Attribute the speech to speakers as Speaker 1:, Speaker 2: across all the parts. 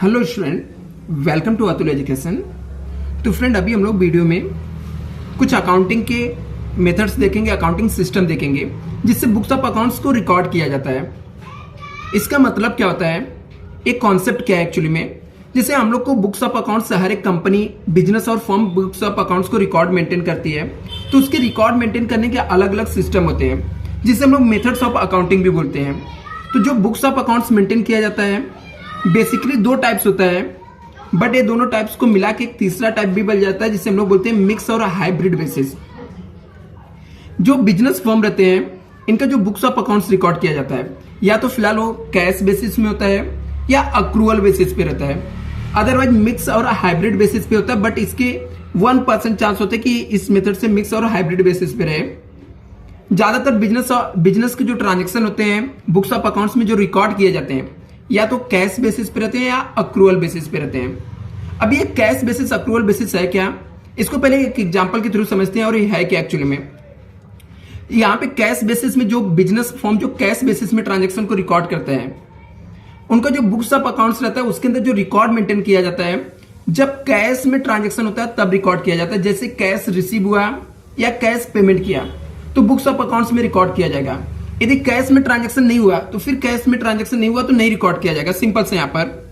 Speaker 1: Hello student, welcome to Atul education. तो friend, अभी हम लोग वीडियो में कुछ अकाउंटिंग के मेथड्स देखेंगे, अकाउंटिंग सिस्टम देखेंगे जिससे बुक्स ऑफ अकाउंट्स को रिकॉर्ड किया जाता है। इसका मतलब क्या होता है, एक कॉन्सेप्ट क्या है एक्चुअली में, जैसे हम लोग को बुक्स ऑफ अकाउंट्स हर एक कंपनी, बिजनेस और फर्म बुक्स ऑफ अकाउंट्स को रिकॉर्ड मेंटेन करती है, तो उसके रिकॉर्ड मेंटेन करने के अलग अलग सिस्टम होते हैं जिसे हम लोग मेथड्स ऑफ अकाउंटिंग भी बोलते हैं। तो जो बुक्स ऑफ अकाउंट्स मेंटेन किया जाता है बेसिकली दो टाइप्स होता है, बट ये दोनों टाइप्स को मिला के एक तीसरा टाइप भी बन जाता है जिसे हम लोग बोलते हैं मिक्स और हाइब्रिड बेसिस। जो बिजनेस फर्म रहते हैं इनका जो बुक्स ऑफ अकाउंट्स रिकॉर्ड किया जाता है या तो फिलहाल वो कैश बेसिस में होता है या अक्रूवल बेसिस पे रहता है, अदरवाइज मिक्स और हाइब्रिड बेसिस पे होता है। बट इसके 1% चांस होते हैं कि इस मेथड से मिक्स और हाइब्रिड बेसिस पे रहे। ज्यादातर बिजनेस के जो ट्रांजेक्शन होते हैं बुक्स ऑफ अकाउंट्स में जो रिकॉर्ड किए जाते हैं या तो कैश बेसिस पे रहते हैं या अक्रूवल बेसिस पे रहते हैं। अब ये कैश बेसिस अक्रूवल बेसिस है क्या, इसको पहले एक एग्जांपल के थ्रू समझते हैं और ये है क्या एक्चुअली में। यहाँ पे कैश बेसिस में जो बिजनेस फॉर्म जो कैश बेसिस में ट्रांजेक्शन को रिकॉर्ड करते हैं उनका जो बुक्स ऑफ अकाउंट्स रहता है उसके अंदर जो रिकॉर्ड मेंटेन किया जाता है जब कैश में ट्रांजेक्शन होता है तब रिकॉर्ड किया जाता है। जैसे कैश रिसीव हुआ या कैश पेमेंट किया तो बुक्स ऑफ अकाउंट्स में रिकॉर्ड किया जाएगा। यदि कैश में ट्रांजैक्शन नहीं हुआ तो फिर कैश में ट्रांजैक्शन नहीं हुआ तो नहीं रिकॉर्ड किया जाएगा। सिंपल से यहां पर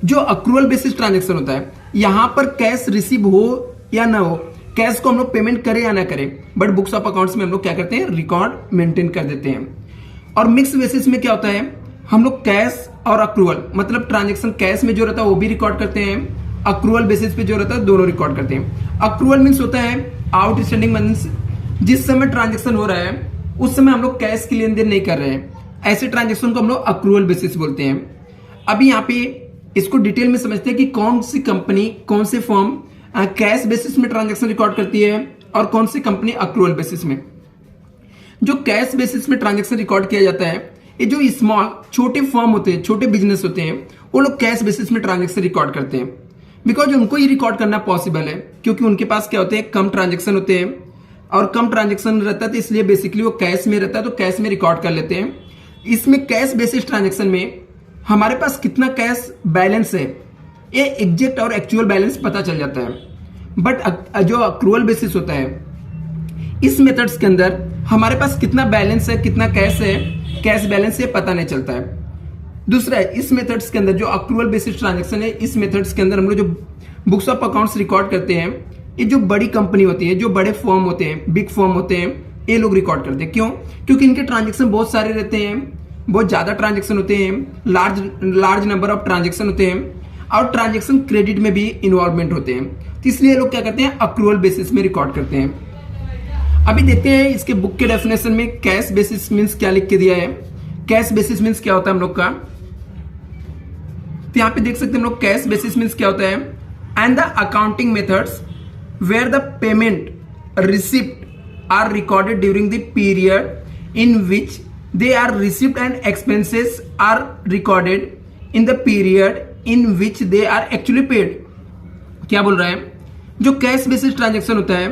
Speaker 1: जो अक्रूवल बेसिस ट्रांजैक्शन होता है यहां पर कैश रिसीव हो या ना हो, कैश को हम लोग पेमेंट करें या ना करें, बट बुक्स ऑफ अकाउंट्स में हम लोग क्या करते हैं, रिकॉर्ड मेंटेन कर देते हैं। और मिक्स बेसिस में क्या होता है, हम लोग कैश और अक्रूवल मतलब ट्रांजेक्शन कैश में जो रहता है वो भी रिकॉर्ड करते हैं, अक्रूवल बेसिस पे जो रहता है दोनों रिकॉर्ड करते हैं। अक्रूवल मीन्स होता है आउटस्टैंडिंग मीन्स जिस समय ट्रांजेक्शन हो रहा है उस समय हम लोग कैश की लेन देन नहीं कर रहे हैं, ऐसे ट्रांजेक्शन को हम लोग अक्रूवल बेसिस बोलते हैं। अभी यहाँ पे इसको डिटेल में समझते हैं कि कौन सी कंपनी, कौन सी फर्म कैश बेसिस में ट्रांजेक्शन रिकॉर्ड करती है और कौन सी कंपनी अक्रूवल बेसिस में। जो कैश बेसिस में ट्रांजेक्शन रिकॉर्ड किया जाता है ये जो स्मॉल छोटे फर्म होते हैं, छोटे बिजनेस होते हैं, वो लोग कैश बेसिस में ट्रांजेक्शन रिकॉर्ड करते हैं बिकॉज उनको ही रिकॉर्ड करना पॉसिबल है, क्योंकि उनके पास क्या होते हैं, कम ट्रांजेक्शन होते हैं और कम ट्रांजैक्शन रहता है, तो इसलिए बेसिकली वो कैश में रहता है तो कैश में रिकॉर्ड कर लेते हैं। इसमें कैश बेसिस ट्रांजैक्शन में हमारे पास कितना कैश बैलेंस है ये एग्जैक्ट और एक्चुअल बैलेंस पता चल जाता है। बट जो अक्रूवल बेसिस होता है इस मेथड्स के अंदर हमारे पास कितना बैलेंस है, कितना कैश है, कैश बैलेंस ये पता नहीं चलता है। दूसरा है इस मेथड्स के अंदर जो अक्रूवल बेसिस ट्रांजेक्शन है, इस मेथड्स के अंदर हम लोग जो बुक्स ऑफ अकाउंट्स रिकॉर्ड करते हैं ये जो बड़ी कंपनी होती है, जो बड़े फर्म होते हैं, बिग फर्म होते हैं, ये लोग रिकॉर्ड करते हैं। क्यों? क्योंकि इनके ट्रांजैक्शन बहुत सारे रहते हैं, बहुत ज्यादा ट्रांजैक्शन होते हैं, लार्ज नंबर ऑफ ट्रांजैक्शन होते हैं और ट्रांजैक्शन क्रेडिट में भी इन्वॉल्वमेंट होते हैं, तो इसलिए ये लोग क्या करते हैं, अक्रूवल बेसिस में रिकॉर्ड करते हैं। अभी देखते हैं इसके बुक के डेफिनेशन में कैश बेसिस मीन्स क्या लिख के दिया है। कैश बेसिस मीन्स क्या होता है हम लोग का, तो यहाँ पे देख सकते हैं हम लोग कैश बेसिस मीन्स क्या होता है, and the accounting methods where the payment receipt are recorded during the period in which they are received and expenses are recorded in the period in which they are actually paid। क्या बोल रहा है, जो cash basis transaction होता है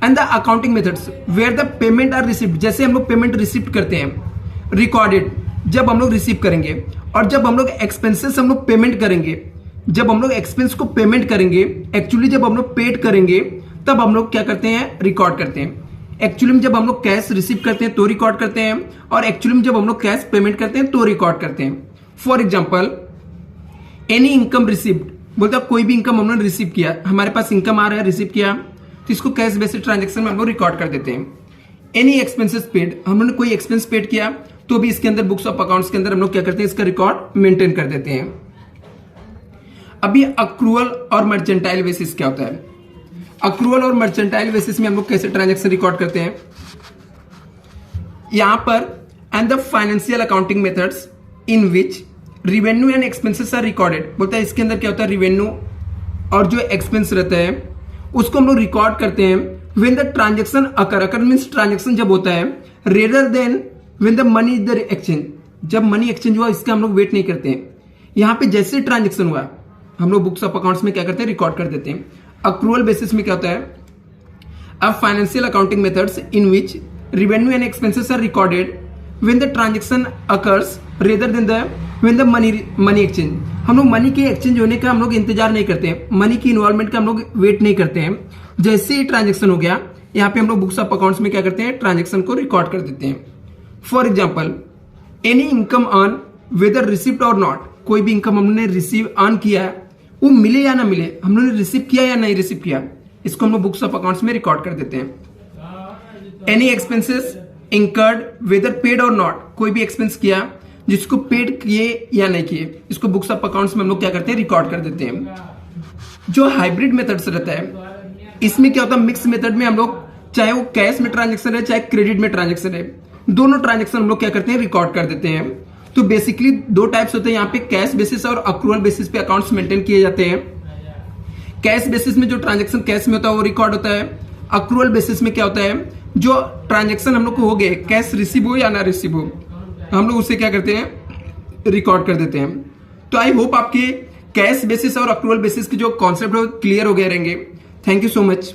Speaker 1: and the accounting methods where the payment are received, जैसे हम लोग पेमेंट रिसीव करते हैं, रिकॉर्डेड जब हम लोग रिसीव करेंगे, और जब हम लोग एक्सपेंसेस हम लोग पेमेंट करेंगे, जब हम लोग एक्सपेंस को पेमेंट करेंगे, एक्चुअली जब हम लोग पेड करेंगे तब हम लोग क्या करते हैं, रिकॉर्ड करते हैं। एक्चुअली में जब हम लोग कैश रिसीव करते हैं तो रिकॉर्ड करते हैं और एक्चुअली में जब हम लोग कैश पेमेंट करते हैं तो रिकॉर्ड करते हैं। For example any income received, बोलता कोई भी इनकम हमने रिसीव किया, हमारे पास इनकम आ रहा है, रिसीव किया, तो इसको कैश बेसिस ट्रांजेक्शन में हम लोग रिकॉर्ड कर देते हैं। एनी एक्सपेंसेस पेड, हमने कोई एक्सपेंस पेड किया तो भी इसके अंदर बुक्स ऑफ अकाउंट्स के अंदर हम लोग क्या करते हैं, इसका रिकॉर्ड मेंटेन कर देते हैं। अभी अक्रूवल और मर्चेंटाइल बेसिस क्या होता है, अक्रूवल और मर्चेंटाइल बेसिस में हम लोग कैसे ट्रांजैक्शन रिकॉर्ड करते हैं। यहां पर and the financial accounting methods in which revenue and expenses are recorded, बोलता है इसके अंदर क्या होता है, रिवेन्यू और जो एक्सपेंस रहता है उसको हम लोग रिकॉर्ड करते हैं when the transaction occur means transaction जब होता है, rather than when the money is the exchange, जब मनी एक्सचेंज हुआ इसका हम लोग वेट नहीं करते हैं। यहां पे जैसे ट्रांजैक्शन हुआ हम लोग बुक्स ऑफ अकाउंट्स में क्या करते हैं, रिकॉर्ड कर देते हैं। अक्रूवल बेसिस में क्या होता है, अब financial accounting methods in which revenue and expenses are recorded when the transaction occurs rather than the when the money exchange, हम लोग मनी के एक्सचेंज होने का हम लोग इंतजार नहीं करते हैं, मनी की इन्वॉल्वमेंट का हम लोग वेट नहीं करते हैं। जैसे ही ट्रांजेक्शन हो गया, यहाँ पे हम लोग बुक्स ऑफ अकाउंट्स में क्या करते हैं, ट्रांजेक्शन को रिकॉर्ड कर देते हैं। For example, any income earn whether receipt or not, कोई भी इनकम हमने रिसीव अर्न किया है, वो मिले या ना मिले, हम लोगों ने रिसीव किया या नहीं रिसीव किया, इसको हम लोग बुक्स ऑफ अकाउंट्स में रिकॉर्ड कर देते हैं। Any expenses incurred whether paid or not, कोई भी एक्सपेंस किया जिसको पेड किए या नहीं किए, इसको बुक्स ऑफ अकाउंट्स में हम लोग क्या करते हैं, रिकॉर्ड कर देते हैं। जो हाइब्रिड मेथड्स रहता है, इसमें क्या होता है, मिक्स मेथड में हम लोग चाहे वो कैश में ट्रांजेक्शन है चाहे क्रेडिट में ट्रांजेक्शन है, दोनों ट्रांजेक्शन हम लोग क्या करते हैं, रिकॉर्ड कर देते हैं। तो बेसिकली दो टाइप्स होते हैं यहाँ पे, कैश बेसिस और अक्रूवल बेसिस पे अकाउंट्स मेंटेन किए जाते हैं। कैश बेसिस में जो ट्रांजेक्शन कैश में होता है वो रिकॉर्ड होता है। अक्रूवल बेसिस में क्या होता है, जो ट्रांजेक्शन हम लोग को हो गए, कैश रिसीव हो या ना रिसीव हो, हम लोग उसे क्या करते हैं, रिकॉर्ड कर देते हैं। तो आई होप आपके कैश बेसिस और अक्रूवल बेसिस के जो कॉन्सेप्ट है क्लियर हो गए रहेंगे। Thank you so much.